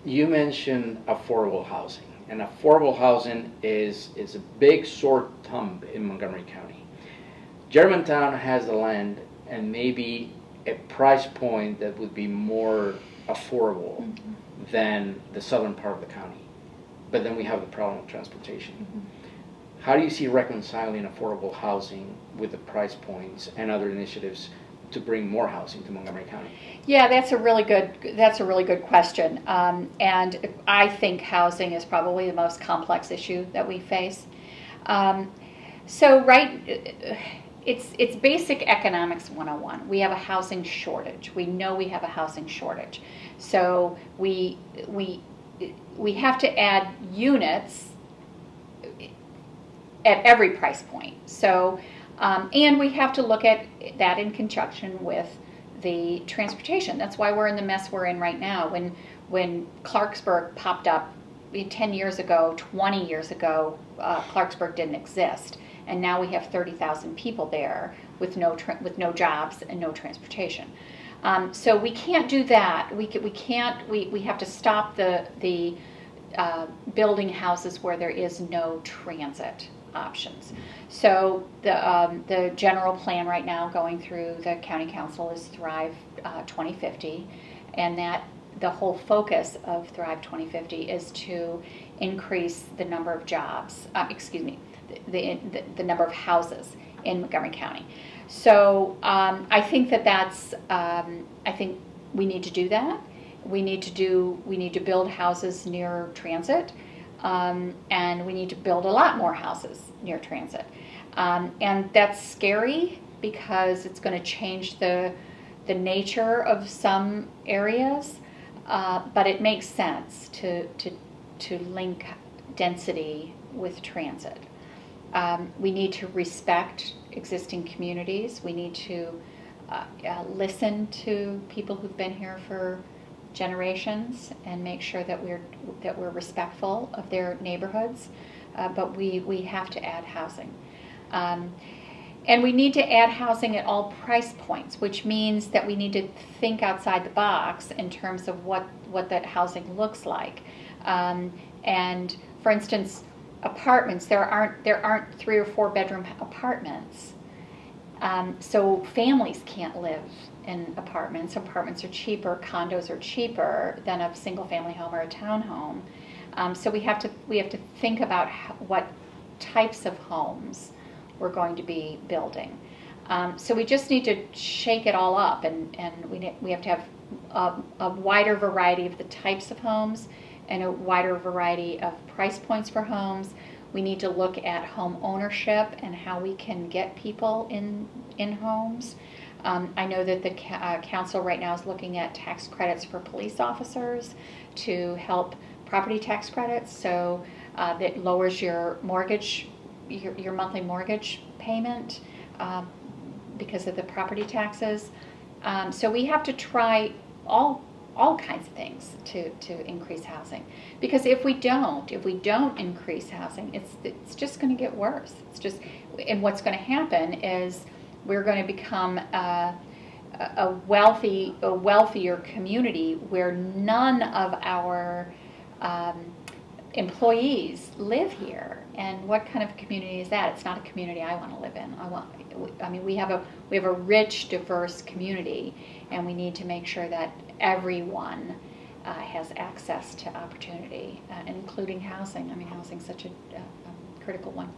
You mentioned affordable housing, and affordable housing is a big sore thumb in Montgomery County. Germantown has the land and maybe a price point that would be more affordable than the southern part of the county. But then we have the problem of transportation. How do you see reconciling affordable housing with the price points and other initiatives to bring more housing to Montgomery County? Yeah, that's a really good question. And I think housing is probably the most complex issue that we face. It's basic economics 101. We have a housing shortage. We know we have a housing shortage. So we have to add units at every price point. So, and we have to look at that in conjunction with the transportation. That's why we're in the mess we're in right now. When Clarksburg popped up 10 years ago, 20 years ago, Clarksburg didn't exist. And now we have 30,000 people there with no jobs and no transportation. So we can't do that. We have to stop the building houses where there is no transit options. So the general plan right now going through the county council is Thrive 2050, and that the whole focus of Thrive 2050 is to increase the number of jobs, the number of houses in Montgomery County. So I think I think we need to do that. We need to build houses near transit, and we need to build a lot more houses near transit. And that's scary because it's going to change the nature of some areas, but it makes sense to link density with transit. We need to respect existing communities. We need to listen to people who've been here for generations and make sure that we're respectful of their neighborhoods. But we have to add housing. And we need to add housing at all price points, which means that we need to think outside the box in terms of what that housing looks like. And for instance, apartments, there aren't 3 or 4 bedroom apartments. So families can't live in apartments. Apartments are cheaper, condos are cheaper than a single family home or a townhome. So we have to think about what types of homes we're going to be building. So we just need to shake it all up, and we have to have a wider variety of the types of homes and a wider variety of price points for homes. We need to look at home ownership and how we can get people in homes. I know that the council right now is looking at tax credits for police officers to help property tax credits, so that lowers your mortgage, your monthly mortgage payment because of the property taxes. So we have to try all kinds of things to increase housing, because if we don't increase housing, it's just going to get worse. And what's going to happen is we're going to become a wealthier community where none of our employees live here. And what kind of community is that? It's not a community I want to live in. We have a rich, diverse community, and we need to make sure that everyone has access to opportunity, including housing. Housing is such a critical one.